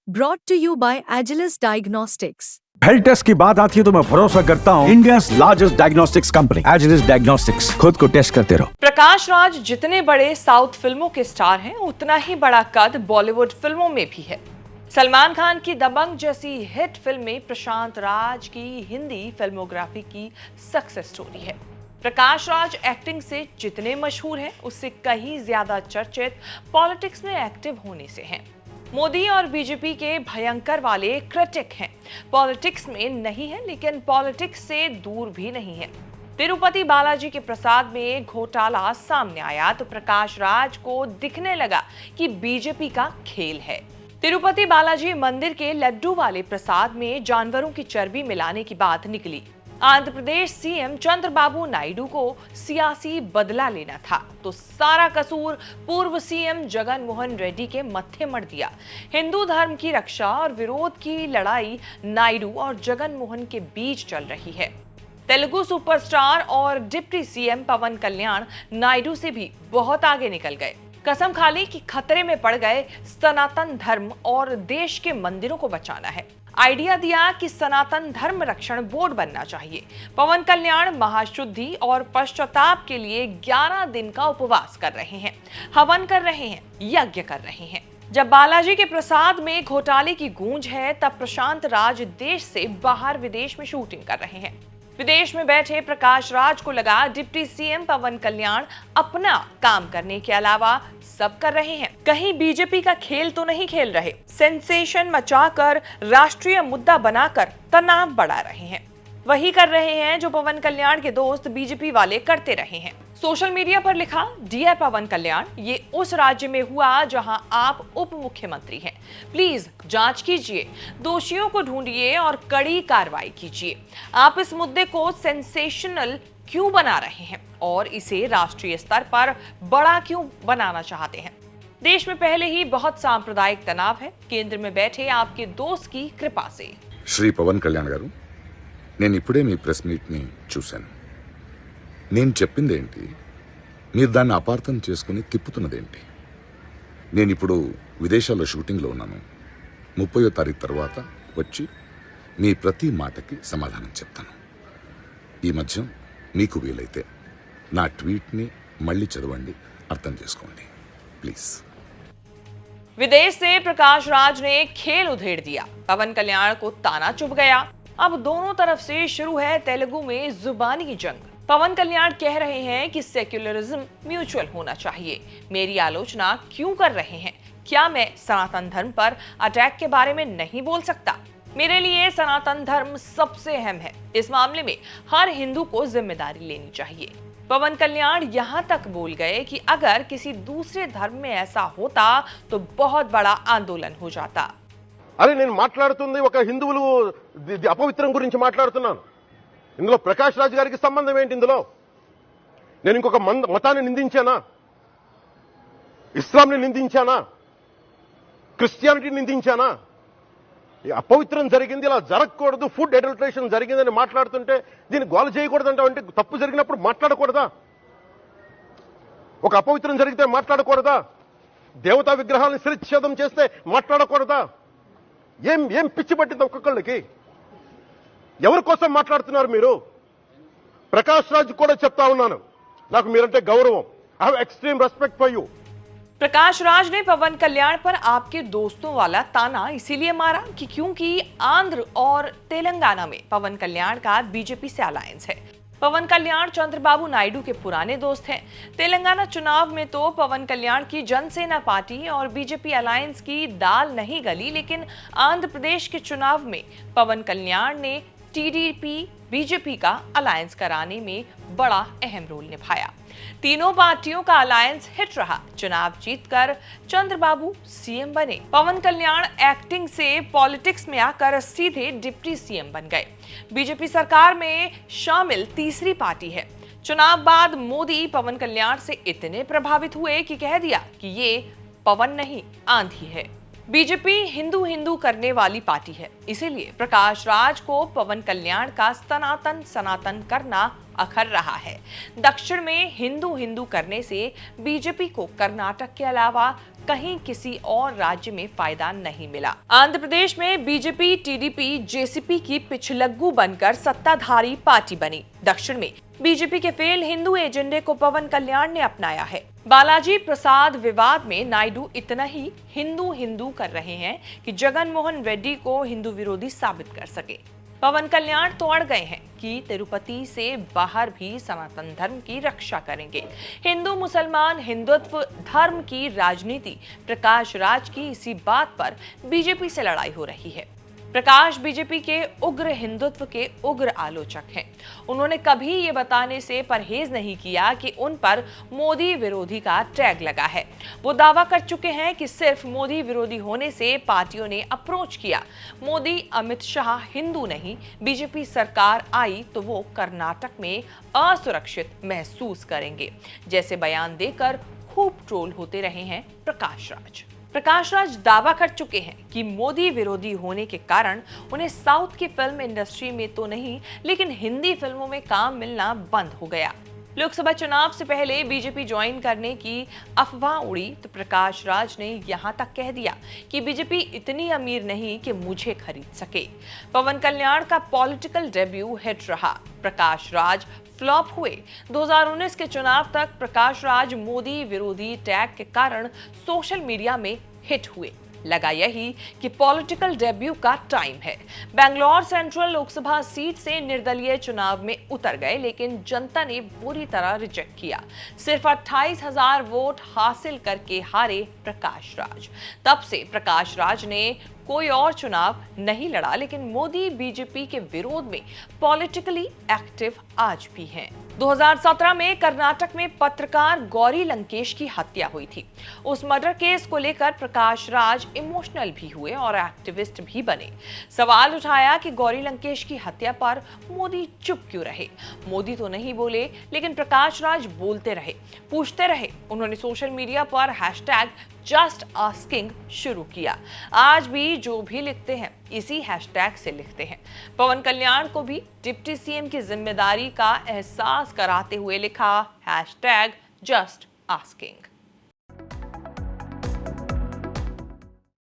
Brought to you by Agilus Diagnostics. Health test की बात आती है तो मैं भरोसा करता हूँ India's largest diagnostics company Agilus Diagnostics. खुद को टेस्ट करते रहो। प्रकाश राज जितने बड़े साउथ फिल्मों के स्टार हैं, उतना ही बड़ा कद बॉलीवुड फिल्मों में भी है। सलमान खान की दबंग जैसी हिट फिल्म में प्रशांत राज की हिंदी फिल्मोग्राफी की सक्सेस स्टोरी है। प्रकाश राज एक्टिंग से जितने मशहूर हैं, उससे कहीं ज्यादा चर्चित पॉलिटिक्स में एक्टिव होने से हैं। मोदी और बीजेपी के भयंकर वाले क्रिटिक हैं। पॉलिटिक्स में नहीं है, लेकिन पॉलिटिक्स से दूर भी नहीं है। तिरुपति बालाजी के प्रसाद में घोटाला सामने आया तो प्रकाश राज को दिखने लगा कि बीजेपी का खेल है। तिरुपति बालाजी मंदिर के लड्डू वाले प्रसाद में जानवरों की चर्बी मिलाने की बात निकली। आंध्र प्रदेश सीएम चंद्रबाबू नायडू को सियासी बदला लेना था, तो सारा कसूर पूर्व सीएम जगन मोहन रेड्डी के मत्थे मढ़ दिया। हिंदू धर्म की रक्षा और विरोध की लड़ाई नायडू और जगन मोहन के बीच चल रही है। तेलुगु सुपरस्टार और डिप्टी सीएम पवन कल्याण नायडू से भी बहुत आगे निकल गए। कसम खा ली कि खतरे में पड़ गए सनातन धर्म और देश के मंदिरों को बचाना है। आइडिया दिया कि सनातन धर्म रक्षण बोर्ड बनना चाहिए। पवन कल्याण महाशुद्धि और पश्चाताप के लिए 11 दिन का उपवास कर रहे हैं, हवन कर रहे हैं, यज्ञ कर रहे हैं। जब बालाजी के प्रसाद में घोटाले की गूंज है, तब प्रशांत राज देश से बाहर विदेश में शूटिंग कर रहे हैं। विदेश में बैठे प्रकाश राज को लगा डिप्टी सीएम पवन कल्याण अपना काम करने के अलावा सब कर रहे हैं, कहीं बीजेपी का खेल तो नहीं खेल रहे। सेंसेशन मचाकर राष्ट्रीय मुद्दा बनाकर तनाव बढ़ा रहे हैं। वही कर रहे हैं जो पवन कल्याण के दोस्त बीजेपी वाले करते रहे हैं। सोशल मीडिया पर लिखा, डियर पवन कल्याण, ये उस राज्य में हुआ जहां आप उप मुख्यमंत्री हैं। प्लीज जांच कीजिए, दोषियों को ढूंढिए और कड़ी कार्रवाई कीजिए। आप इस मुद्दे को सेंसेशनल क्यों बना रहे हैं और इसे राष्ट्रीय स्तर पर बड़ा क्यों बनाना चाहते हैं? देश में पहले ही बहुत सांप्रदायिक तनाव है, केंद्र में बैठे आपके दोस्त की कृपा से। श्री पवन कल्याण गारू, నేను ఇప్పుడే మీ ప్రెస్ మీట్ని చూశాను. నేను చెప్పిందేంటి, మీరు దాన్ని అపార్థం చేసుకుని తిప్పుతున్నదేంటి? నేను ఇప్పుడు విదేశాల్లో షూటింగ్లో ఉన్నాను. 30వ తారీఖు తర్వాత వచ్చి మీ ప్రతి మాటకి సమాధానం చెప్తాను. ఈ మధ్య మీకు వీలైతే నా ట్వీట్ని మళ్ళీ చదవండి, అర్థం చేసుకోండి ప్లీజ్. विदेश से प्रकाश राज ने खेल उधेड़ दिया। पवन कल्याण को ताना चुभ गया। अब दोनों तरफ से शुरू है तेलुगु में जुबानी जंग। पवन कल्याण कह रहे हैं कि सेक्युलरिज्म म्यूचुअल होना चाहिए। मेरी आलोचना क्यों कर रहे हैं? क्या मैं सनातन धर्म पर अटैक के बारे में नहीं बोल सकता? मेरे लिए सनातन धर्म सबसे अहम है। इस मामले में हर हिंदू को जिम्मेदारी लेनी चाहिए। पवन कल्याण यहाँ तक बोल गए कि अगर किसी दूसरे धर्म में ऐसा होता तो बहुत बड़ा आंदोलन हो जाता। అరే, నేను మాట్లాడుతుంది ఒక హిందువులు అపవిత్రం గురించి మాట్లాడుతున్నాను. ఇందులో ప్రకాష్ రాజ్ గారికి సంబంధం ఏంటి? ఇందులో నేను ఇంకొక మతాన్ని నిందించానా? ఇస్లాంని నిందించానా? క్రిస్టియానిటీని నిందించానా? అపవిత్రం జరిగింది, ఇలా జరగకూడదు, ఫుడ్ అడల్టరేషన్ జరిగిందని మాట్లాడుతుంటే దీన్ని గోల చేయకూడదంటే, అంటే తప్పు జరిగినప్పుడు మాట్లాడకూడదా? ఒక అపవిత్రం జరిగితే మాట్లాడకూడదా? దేవతా విగ్రహాలను శిరచ్ఛేదం చేస్తే మాట్లాడకూడదా? ఏం పిచ్చి పట్టింది ఒక్కొక్కళ్ళకి? ఎవరి కోసం మాట్లాడుతున్నారు మీరు? ప్రకాష్ రాజ్ కూడా చెప్తా ఉన్నాను, నాకు మీరంటే గౌరవం. I have extreme respect for you. Prakash Raj ने पवन कल्याण पर आपके दोस्तों वाला ताना इसीलिए मारा कि क्योंकि आंध्र और तेलंगाना में पवन कल्याण का बीजेपी से अलायंस है। पवन कल्याण चंद्रबाबू नायडू के पुराने दोस्त हैं। तेलंगाना चुनाव में तो पवन कल्याण की जनसेना पार्टी और बीजेपी अलायंस की दाल नहीं गली, लेकिन आंध्र प्रदेश के चुनाव में पवन कल्याण ने टीडीपी बीजेपी का अलायंस कराने में बड़ा अहम रोल निभाया। तीनों पार्टियों का अलायंस हिट रहा। चुनाव जीतकर चंद्रबाबू सीएम बने। पवन कल्याण एक्टिंग से पॉलिटिक्स में आकर सीधे डिप्टी सीएम बन गए। बीजेपी सरकार में शामिल तीसरी पार्टी है। चुनाव बाद मोदी पवन कल्याण से इतने प्रभावित हुए कि कह दिया कि ये पवन नहीं, आंधी है। बीजेपी हिंदू हिंदू करने वाली पार्टी है, इसीलिए प्रकाश राज को पवन कल्याण का सनातन करना अखर रहा है। दक्षिण में हिंदू हिंदू करने से बीजेपी को कर्नाटक के अलावा कहीं किसी और राज्य में फायदा नहीं मिला। आंध्र प्रदेश में बीजेपी टीडीपी जेसीपी की पिछलग्गू बनकर सत्ताधारी पार्टी बनी। दक्षिण में बीजेपी के फेल हिंदू एजेंडे को पवन कल्याण ने अपनाया है। बालाजी प्रसाद विवाद में नायडू इतना ही हिंदू हिंदू कर रहे हैं कि जगन मोहन रेड्डी को हिंदू विरोधी साबित कर सके। पवन कल्याण तो अड़ गए हैं कि तिरुपति से बाहर भी सनातन धर्म की रक्षा करेंगे। हिंदू मुसलमान हिंदुत्व धर्म की राजनीति, प्रकाश राज की इसी बात पर बीजेपी से लड़ाई हो रही है। प्रकाश बीजेपी के उग्र हिंदुत्व के उग्र आलोचक हैं। उन्होंने कभी ये बताने से परहेज नहीं किया कि उन पर मोदी विरोधी का टैग लगा है। वो दावा कर चुके हैं कि सिर्फ मोदी विरोधी होने से पार्टियों ने अप्रोच किया। मोदी अमित शाह हिंदू नहीं, बीजेपी सरकार आई तो वो कर्नाटक में असुरक्षित महसूस करेंगे, जैसे बयान देकर खूब ट्रोल होते रहे हैं प्रकाश राज। प्रकाश राज दावा कर चुके हैं कि मोदी विरोधी होने के कारण उन्हें साउथ की फिल्म इंडस्ट्री में तो नहीं, लेकिन हिंदी फिल्मों में काम मिलना बंद हो गया। लोकसभा चुनाव से पहले बीजेपी ज्वाइन करने की अफवाह उड़ी तो प्रकाश राज ने यहां तक कह दिया कि बीजेपी इतनी अमीर नहीं कि मुझे खरीद सके। पवन कल्याण का पॉलिटिकल डेब्यू हिट रहा, प्रकाश राज फ्लॉप हुए। 2019 के चुनाव तक प्रकाश राज मोदी विरोधी टैग के कारण सोशल मीडिया में हिट हुए। लगा यही कि पॉलिटिकल डेब्यू का टाइम है। बेंगलोर सेंट्रल लोकसभा सीट से निर्दलीय चुनाव में उतर गए, लेकिन जनता ने बुरी तरह रिजेक्ट किया। सिर्फ 28,000 वोट हासिल करके हारे प्रकाश राज। तब से प्रकाश राज ने कोई और चुनाव नहीं लड़ा, लेकिन मोदी बीजेपी के विरोध में पॉलिटिकली एक्टिव आज भी हैं। 2017 में कर्नाटक में पत्रकार गौरी लंकेश की हत्या हुई थी। उस मर्डर केस को लेकर प्रकाश राज इमोशनल भी हुए और एक्टिविस्ट भी बने। सवाल उठाया कि गौरी लंकेश की हत्या पर मोदी चुप क्यों रहे। मोदी तो नहीं बोले, लेकिन प्रकाश राज बोलते रहे, पूछते रहे। उन्होंने सोशल मीडिया पर हैशटैग जस्ट आस्किंग शुरू किया। आज भी जो भी लिखते हैं इसी हैशटैग से लिखते हैं। पवन कल्याण को भी डिप्टी सीएम की जिम्मेदारी का एहसास कराते हुए लिखा हैशटैग जस्ट आस्किंग।